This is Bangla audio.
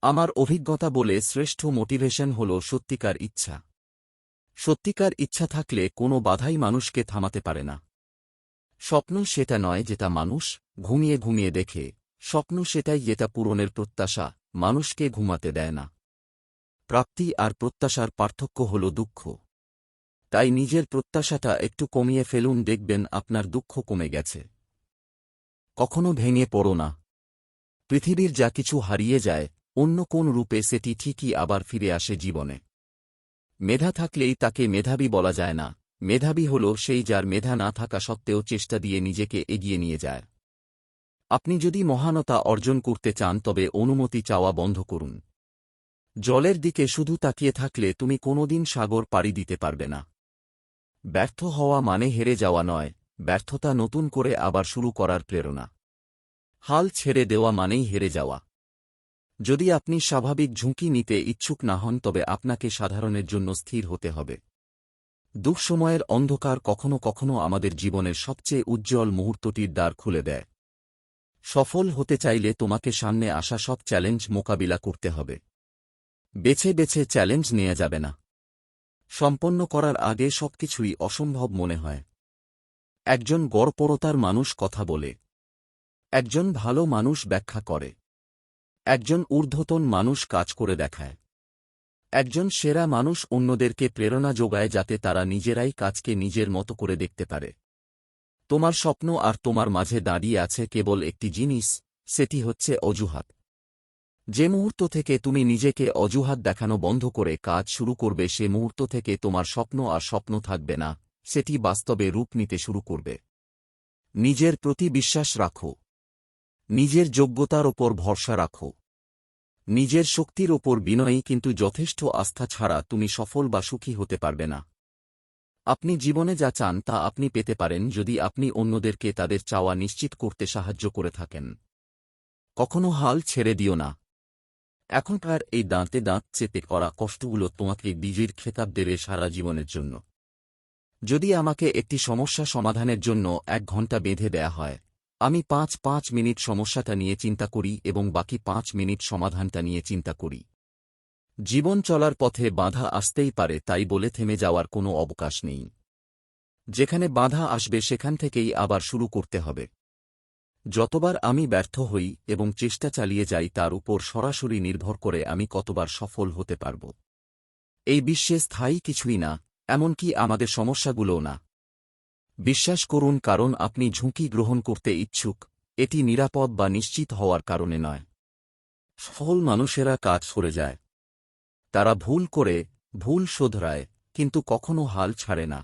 আমার অভিজ্ঞতা বলে শ্রেষ্ঠ মোটিভেশন হল সত্যিকার ইচ্ছা। সত্যিকার ইচ্ছা থাকলে কোনো বাধাই মানুষকে থামাতে পারে না। স্বপ্ন সেটা নয় যেটা মানুষ ঘুমিয়ে ঘুমিয়ে দেখে, স্বপ্ন সেটাই যেটা পূরণের প্রত্যাশা মানুষকে ঘুমাতে দেয় না। প্রাপ্তি আর প্রত্যাশার পার্থক্য হল দুঃখ। তাই নিজের প্রত্যাশাটা একটু কমিয়ে ফেলুন, দেখবেন আপনার দুঃখ কমে গেছে। কখনো ভেঙে পড়ো না। পৃথিবীর যা কিছু হারিয়ে যায়, অন্য কোন রূপে সেটি ঠিকই আবার ফিরে আসে জীবনে। মেধা থাকলেই তাকে মেধাবী বলা যায় না। মেধাবী হল সেই যার মেধা না থাকা সত্ত্বেও চেষ্টা দিয়ে নিজেকে এগিয়ে নিয়ে যায়। আপনি যদি মহানতা অর্জন করতে চান তবে অনুমতি চাওয়া বন্ধ করুন। জলের দিকে শুধু তাকিয়ে থাকলে তুমি কোনোদিন সাগর পাড়ি দিতে পারবে না। ব্যর্থ হওয়া মানে হেরে যাওয়া নয়, ব্যর্থতা নতুন করে আবার শুরু করার প্রেরণা। হাল ছেড়ে দেওয়া মানেই হেরে যাওয়া। যদি আপনি স্বাভাবিক ঝুঁকি নিতে ইচ্ছুক না হন তবে আপনাকে সাধারণের জন্য স্থির হতে হবে। দুঃসময়ের অন্ধকার কখনো কখনো আমাদের জীবনের সবচেয়ে উজ্জ্বল মুহূর্তটির দ্বার খুলে দেয়। সফল হতে চাইলে তোমাকে সামনে আসা সব চ্যালেঞ্জ মোকাবিলা করতে হবে। বেছে বেছে চ্যালেঞ্জ নেওয়া যাবে না। সম্পন্ন করার আগে সবকিছুই অসম্ভব মনে হয়। একজন গড়পড়তার মানুষ কথা বলে, একজন ভালো মানুষ ব্যাখ্যা করে, একজন ঊর্ধ্বতন মানুষ কাজ করে দেখায়, একজন সেরা মানুষ অন্যদেরকে প্রেরণা যোগায় যাতে তারা নিজেরাই কাজকে নিজের মতো করে দেখতে পারে। তোমার স্বপ্ন আর তোমার মাঝে দাঁড়িয়ে আছে কেবল একটি জিনিস, সেটি হচ্ছে অজুহাত। যে মুহূর্ত থেকে তুমি নিজেকে অজুহাত দেখানো বন্ধ করে কাজ শুরু করবে সে মুহূর্ত থেকে তোমার স্বপ্ন আর স্বপ্ন থাকবে না, সেটি বাস্তবে রূপ নিতে শুরু করবে। নিজের প্রতি বিশ্বাস রাখো। নিজের যোগ্যতার ওপর ভরসা রাখো। নিজের শক্তির ওপর বিনয়ী কিন্তু যথেষ্ট আস্থা ছাড়া তুমি সফল বা সুখী হতে পারবে না। আপনি জীবনে যা চান তা আপনি পেতে পারেন যদি আপনি অন্যদেরকে তাদের চাওয়া নিশ্চিত করতে সাহায্য করে থাকেন। কখনো হাল ছেড়ে দিও না। এখনকার এই দাঁতে দাঁত চেপে করা কষ্টগুলো তোমাকে নিজের খেতাব দেবে সারা জীবনের জন্য। যদি আমাকে একটি সমস্যা সমাধানের জন্য 1 ঘন্টা বেঁধে দেয়া হয়, আমি 5 মিনিট সমস্যাটা নিয়ে চিন্তা করি এবং বাকি 5 মিনিট সমাধানটা নিয়ে চিন্তা করি। জীবন চলার পথে বাধা আসতেই পারে, তাই বলে থেমে যাওয়ার কোনো অবকাশ নেই। যেখানে বাধা আসবে সেখান থেকেই আবার শুরু করতে হবে। যতবার আমি ব্যর্থ হই এবং চেষ্টা চালিয়ে যাই তার উপর সরাসরি নির্ভর করে আমি কতবার সফল হতে পারব। এই বিশ্বে স্থায়ী কিছুই না, এমনকি আমাদের সমস্যাগুলোও না। বিশ্বাস করুন, কারণ আপনি ঝুঁকি গ্রহণ করতে ইচ্ছুক, এটি নিরাপদ বা নিশ্চিত হওয়ার কারণে নয়। সফল মানুষেরা কাজ করে যায়। তারা ভুল করে, ভুল শোধরায়, কিন্তু কখনো হাল ছাড়ে না।